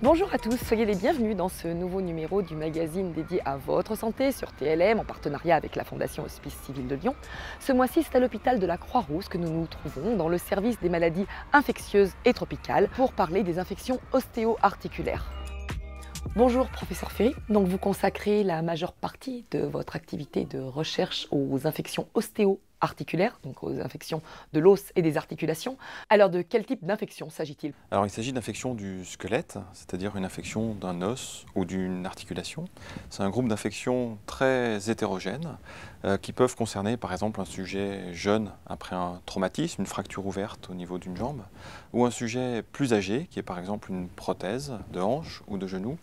Bonjour à tous, soyez les bienvenus dans ce nouveau numéro du magazine dédié à votre santé sur TLM en partenariat avec la Fondation Hospice Civil de Lyon. Ce mois-ci, c'est à l'hôpital de la Croix-Rousse que nous nous trouvons dans le service des maladies infectieuses et tropicales pour parler des infections ostéo-articulaires. Bonjour professeur Ferry, donc vous consacrez la majeure partie de votre activité de recherche aux infections ostéo-articulaires, donc aux infections de l'os et des articulations. Alors de quel type d'infection s'agit-il? Alors il s'agit d'infection du squelette, c'est-à-dire une infection d'un os ou d'une articulation. C'est un groupe d'infections très hétérogènes qui peuvent concerner par exemple un sujet jeune après un traumatisme, une fracture ouverte au niveau d'une jambe, ou un sujet plus âgé qui est par exemple une prothèse de hanche ou de genou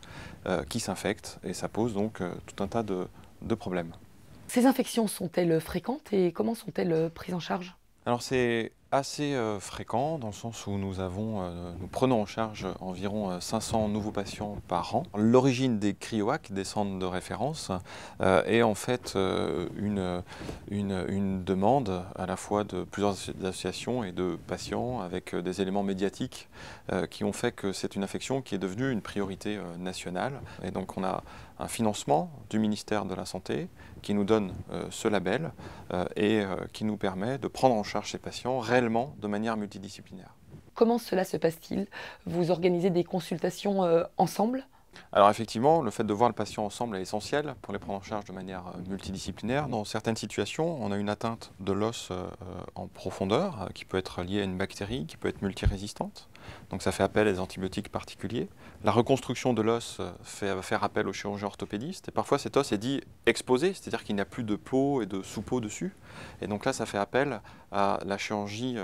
qui s'infecte et ça pose donc tout un tas de problèmes. Ces infections sont-elles fréquentes et comment sont-elles prises en charge? Alors c'est assez fréquent dans le sens où nous prenons en charge environ 500 nouveaux patients par an. L'origine des CRIOAC, des centres de référence, est en fait une demande à la fois de plusieurs associations et de patients avec des éléments médiatiques qui ont fait que c'est une infection qui est devenue une priorité nationale. Et donc on a un financement du ministère de la Santé qui nous donne ce label et qui nous permet de prendre en charge ces patients réellement de manière multidisciplinaire. Comment cela se passe-t-il? Vous organisez des consultations ensemble? Alors effectivement, le fait de voir le patient ensemble est essentiel pour les prendre en charge de manière multidisciplinaire. Dans certaines situations, on a une atteinte de l'os en profondeur qui peut être liée à une bactérie, qui peut être multirésistante. Donc ça fait appel à des antibiotiques particuliers. La reconstruction de l'os va faire appel au chirurgien orthopédiste. Et parfois cet os est dit exposé, c'est-à-dire qu'il n'y a plus de peau et de sous-peau dessus. Et donc là, ça fait appel à la chirurgie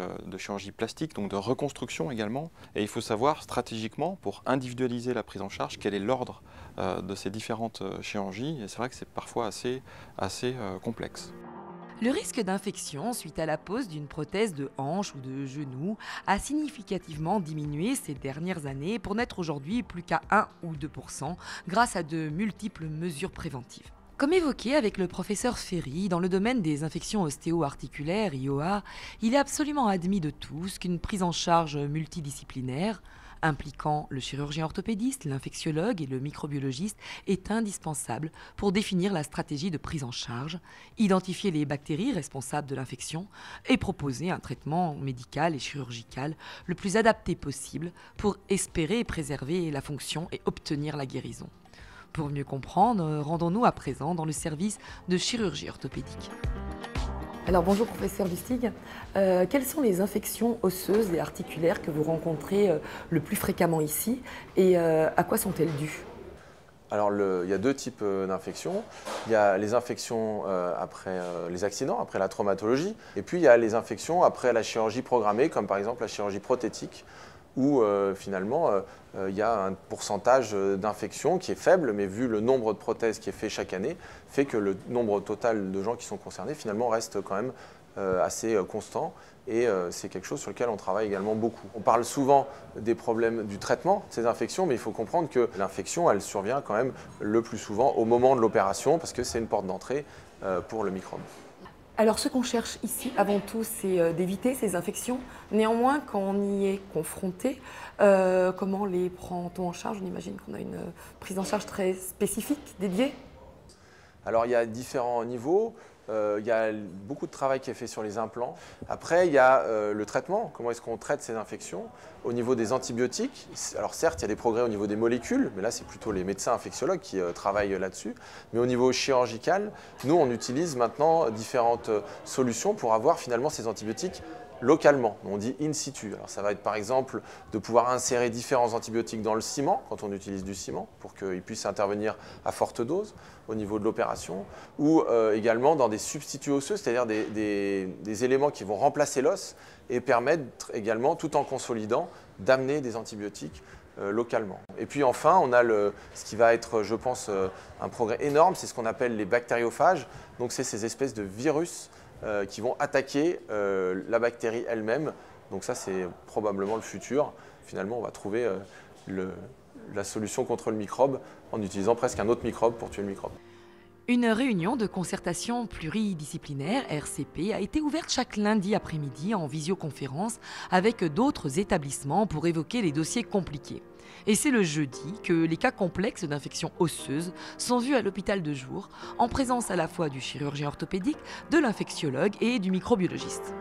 plastique, donc de reconstruction également. Et il faut savoir stratégiquement, pour individualiser la prise en charge, quel est l'ordre de ces différentes chirurgies. Et c'est vrai que c'est parfois assez complexe. Le risque d'infection suite à la pose d'une prothèse de hanche ou de genou a significativement diminué ces dernières années pour n'être aujourd'hui plus qu'à 1 ou 2% grâce à de multiples mesures préventives. Comme évoqué avec le professeur Ferry, dans le domaine des infections ostéo-articulaires, IOA, il est absolument admis de tous qu'une prise en charge multidisciplinaire, impliquant le chirurgien orthopédiste, l'infectiologue et le microbiologiste, est indispensable pour définir la stratégie de prise en charge, identifier les bactéries responsables de l'infection et proposer un traitement médical et chirurgical le plus adapté possible pour espérer préserver la fonction et obtenir la guérison. Pour mieux comprendre, rendons-nous à présent dans le service de chirurgie orthopédique. Alors bonjour professeur Lustig, quelles sont les infections osseuses et articulaires que vous rencontrez le plus fréquemment ici et à quoi sont-elles dues? Alors il y a deux types d'infections. Il y a les infections après les accidents, après la traumatologie, et puis il y a les infections après la chirurgie programmée, comme par exemple la chirurgie prothétique, où finalement il y a un pourcentage d'infections qui est faible, mais vu le nombre de prothèses qui est fait chaque année, fait que le nombre total de gens qui sont concernés finalement reste quand même assez constant. Et c'est quelque chose sur lequel on travaille également beaucoup. On parle souvent des problèmes du traitement de ces infections, mais il faut comprendre que l'infection, elle survient quand même le plus souvent au moment de l'opération, parce que c'est une porte d'entrée pour le microbe. Alors ce qu'on cherche ici avant tout, c'est d'éviter ces infections. Néanmoins, quand on y est confronté, comment les prend-on en charge? On imagine qu'on a une prise en charge très spécifique, dédiée. Alors il y a différents niveaux. Il y a beaucoup de travail qui est fait sur les implants. Après, il y a le traitement. Comment est-ce qu'on traite ces infections? Au niveau des antibiotiques, alors certes, il y a des progrès au niveau des molécules, mais là, c'est plutôt les médecins infectiologues qui travaillent là-dessus. Mais au niveau chirurgical, nous, on utilise maintenant différentes solutions pour avoir finalement ces antibiotiques localement. On dit in situ. Alors ça va être par exemple de pouvoir insérer différents antibiotiques dans le ciment, quand on utilise du ciment, pour qu'ils puissent intervenir à forte dose au niveau de l'opération, ou également dans des substituts osseux, c'est-à-dire des éléments qui vont remplacer l'os et permettre également, tout en consolidant, d'amener des antibiotiques localement. Et puis enfin, on a ce qui va être, je pense, un progrès énorme, c'est ce qu'on appelle les bactériophages. Donc c'est ces espèces de virus qui vont attaquer la bactérie elle-même. Donc ça, c'est probablement le futur. Finalement, on va trouver la solution contre le microbe en utilisant presque un autre microbe pour tuer le microbe. Une réunion de concertation pluridisciplinaire, RCP, a été ouverte chaque lundi après-midi en visioconférence avec d'autres établissements pour évoquer les dossiers compliqués. Et c'est le jeudi que les cas complexes d'infections osseuses sont vus à l'hôpital de jour, en présence à la fois du chirurgien orthopédique, de l'infectiologue et du microbiologiste.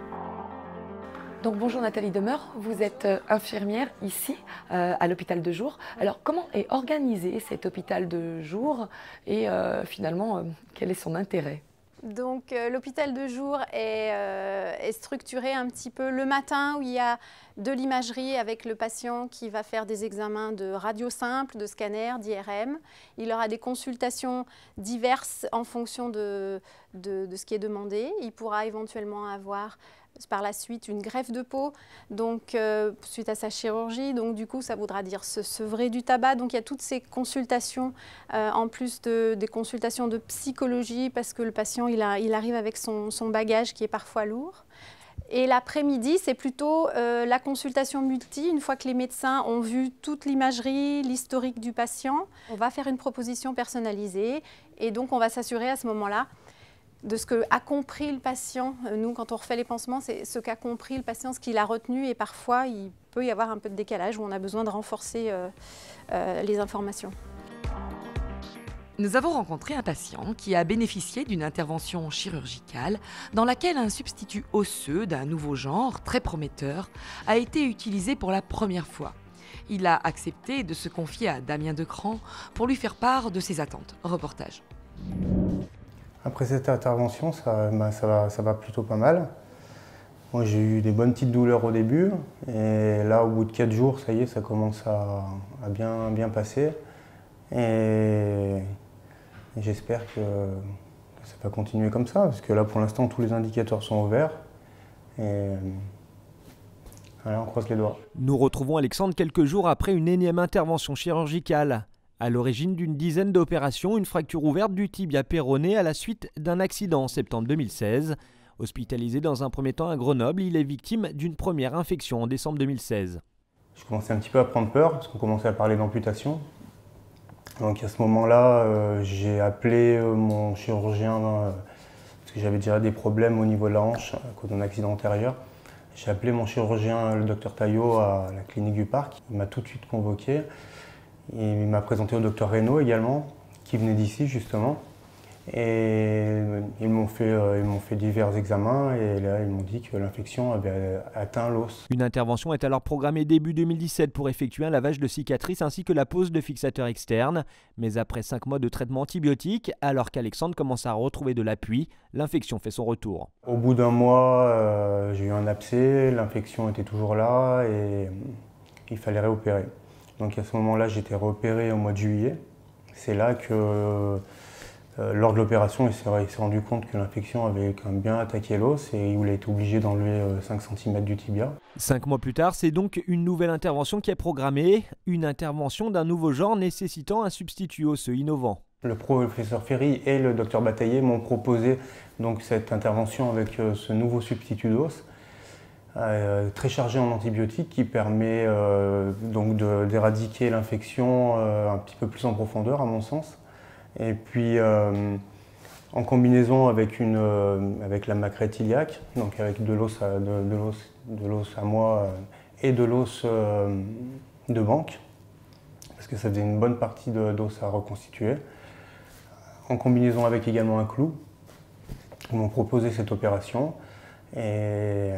Donc bonjour Nathalie Demeure, vous êtes infirmière ici à l'hôpital de jour. Alors comment est organisé cet hôpital de jour et finalement quel est son intérêt ? Donc l'hôpital de jour est structuré un petit peu le matin où il y a de l'imagerie avec le patient qui va faire des examens de radio simple, de scanner, d'IRM. Il aura des consultations diverses en fonction de ce qui est demandé. Il pourra éventuellement avoir par la suite une greffe de peau, donc suite à sa chirurgie, donc du coup ça voudra dire se sevrer du tabac. Donc il y a toutes ces consultations, en plus des consultations de psychologie, parce que le patient il arrive avec son bagage qui est parfois lourd. Et l'après-midi, c'est plutôt la consultation multi. Une fois que les médecins ont vu toute l'imagerie, l'historique du patient, on va faire une proposition personnalisée et donc on va s'assurer à ce moment-là de ce qu'a compris le patient. Nous, quand on refait les pansements, c'est ce qu'a compris le patient, ce qu'il a retenu, et parfois, il peut y avoir un peu de décalage où on a besoin de renforcer les informations. Nous avons rencontré un patient qui a bénéficié d'une intervention chirurgicale dans laquelle un substitut osseux d'un nouveau genre, très prometteur, a été utilisé pour la première fois. Il a accepté de se confier à Damien Decran pour lui faire part de ses attentes. Reportage. Après cette intervention, ça va plutôt pas mal. Moi, j'ai eu des bonnes petites douleurs au début, et là, au bout de 4 jours, ça y est, ça commence à bien passer. Et j'espère que ça va continuer comme ça, parce que là, pour l'instant, tous les indicateurs sont au vert. Et voilà, on croise les doigts. Nous retrouvons Alexandre quelques jours après une énième intervention chirurgicale. À l'origine d'une dizaine d'opérations, une fracture ouverte du tibia péroné à la suite d'un accident en septembre 2016. Hospitalisé dans un premier temps à Grenoble, il est victime d'une première infection en décembre 2016. Je commençais un petit peu à prendre peur parce qu'on commençait à parler d'amputation. Donc à ce moment-là, j'ai appelé mon chirurgien parce que j'avais déjà des problèmes au niveau de la hanche à cause d'un accident antérieur. J'ai appelé mon chirurgien, le docteur Taillot, à la clinique du Parc. Il m'a tout de suite convoqué. Il m'a présenté au docteur Reynaud également, qui venait d'ici justement. Et ils m'ont fait divers examens et là ils m'ont dit que l'infection avait atteint l'os. Une intervention est alors programmée début 2017 pour effectuer un lavage de cicatrices ainsi que la pose de fixateurs externes. Mais après 5 mois de traitement antibiotique, alors qu'Alexandre commence à retrouver de l'appui, l'infection fait son retour. Au bout d'un mois, j'ai eu un abcès, l'infection était toujours là et il fallait réopérer. Donc à ce moment-là, j'ai été réopéré au mois de juillet. C'est là que, lors de l'opération, il s'est rendu compte que l'infection avait quand même bien attaqué l'os et il a été obligé d'enlever 5 cm du tibia. 5 mois plus tard, c'est donc une nouvelle intervention qui est programmée, une intervention d'un nouveau genre nécessitant un substitut osseux innovant. Le professeur Ferry et le docteur Bataillé m'ont proposé donc cette intervention avec ce nouveau substitut d'os. Très chargé en antibiotiques qui permet donc d'éradiquer l'infection un petit peu plus en profondeur à mon sens. Et puis en combinaison avec la macrète iliaque, donc avec de l'os à moi et de l'os de banque, parce que ça faisait une bonne partie d'os à reconstituer. En combinaison avec également un clou, ils m'ont proposé cette opération. Et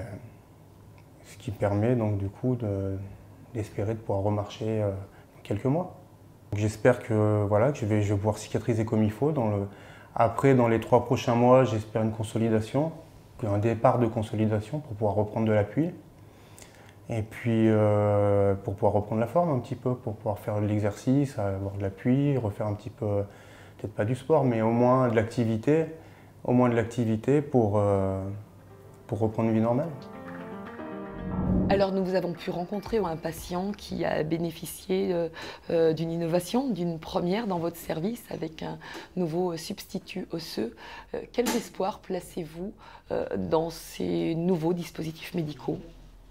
ce qui permet donc du coup d'espérer de pouvoir remarcher dans quelques mois. J'espère que, voilà, que je vais pouvoir cicatriser comme il faut. Après, dans les 3 prochains mois, j'espère une consolidation, un départ de consolidation pour pouvoir reprendre de l'appui. Et puis pour pouvoir reprendre la forme un petit peu, pour pouvoir faire de l'exercice, avoir de l'appui, refaire un petit peu, peut-être pas du sport, mais au moins de l'activité, pour reprendre une vie normale. Alors nous avons pu rencontrer un patient qui a bénéficié d'une innovation, d'une première dans votre service avec un nouveau substitut osseux. Quels espoirs placez-vous dans ces nouveaux dispositifs médicaux ?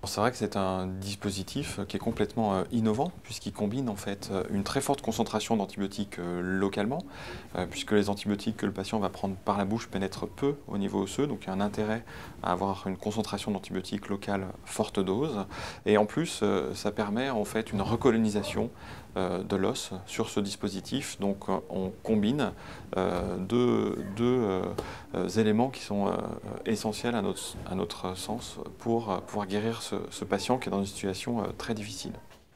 C'est vrai que c'est un dispositif qui est complètement innovant puisqu'il combine en fait une très forte concentration d'antibiotiques localement puisque les antibiotiques que le patient va prendre par la bouche pénètrent peu au niveau osseux, donc il y a un intérêt à avoir une concentration d'antibiotiques locale forte dose et en plus ça permet en fait une recolonisation de l'os sur ce dispositif, donc on combine deux éléments qui sont essentiels à notre sens pour pouvoir guérir ce patient qui est dans une situation très difficile.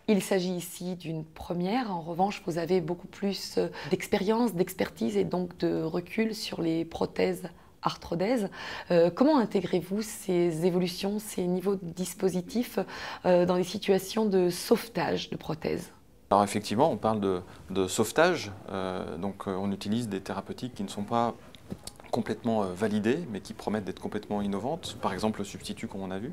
Il s'agit ici d'une première. En revanche, vous avez beaucoup plus d'expérience, d'expertise et donc de recul sur les prothèses arthrodèses. Comment intégrez-vous ces évolutions, ces niveaux de dispositifs dans les situations de sauvetage de prothèses ? Alors effectivement, on parle de sauvetage, donc on utilise des thérapeutiques qui ne sont pas complètement validées, mais qui promettent d'être complètement innovantes. Par exemple, le substitut, comme on a vu.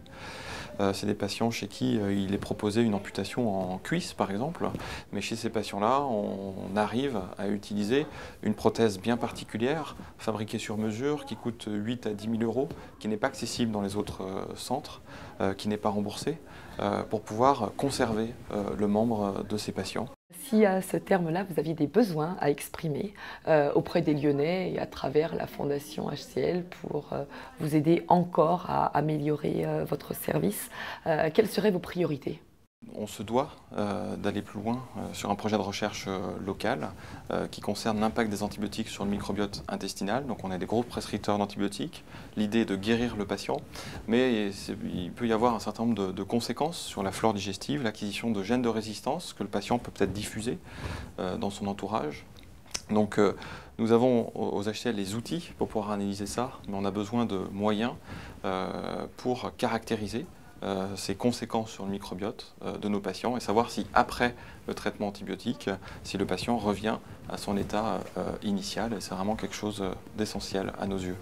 C'est des patients chez qui il est proposé une amputation en cuisse, par exemple. Mais chez ces patients-là, on arrive à utiliser une prothèse bien particulière, fabriquée sur mesure, qui coûte 8 à 10 000 euros, qui n'est pas accessible dans les autres centres, qui n'est pas remboursée, pour pouvoir conserver le membre de ces patients. Si à ce terme-là, vous aviez des besoins à exprimer auprès des Lyonnais et à travers la Fondation HCL pour vous aider encore à améliorer votre service, quelles seraient vos priorités ? On se doit d'aller plus loin sur un projet de recherche local qui concerne l'impact des antibiotiques sur le microbiote intestinal. Donc on a des gros prescripteurs d'antibiotiques. L'idée est de guérir le patient, mais il peut y avoir un certain nombre de conséquences sur la flore digestive, l'acquisition de gènes de résistance que le patient peut peut-être diffuser dans son entourage. Donc nous avons aux HCL les outils pour pouvoir analyser ça, mais on a besoin de moyens pour caractériser ces conséquences sur le microbiote de nos patients et savoir si après le traitement antibiotique, si le patient revient à son état initial. Et c'est vraiment quelque chose d'essentiel à nos yeux.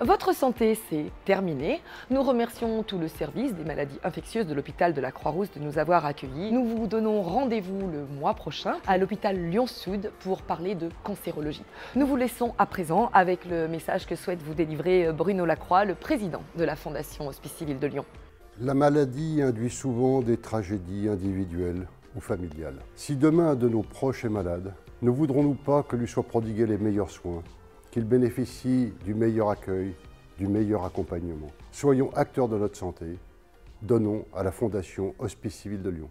Votre santé, c'est terminé. Nous remercions tout le service des maladies infectieuses de l'hôpital de la Croix-Rousse de nous avoir accueillis. Nous vous donnons rendez-vous le mois prochain à l'hôpital Lyon-Sud pour parler de cancérologie. Nous vous laissons à présent avec le message que souhaite vous délivrer Bruno Lacroix, le président de la Fondation Hospice Civil de Lyon. La maladie induit souvent des tragédies individuelles ou familiales. Si demain un de nos proches est malade, ne voudrons-nous pas que lui soient prodigués les meilleurs soins, qu'il bénéficie du meilleur accueil, du meilleur accompagnement. Soyons acteurs de notre santé. Donnons à la Fondation Hospice Civil de Lyon.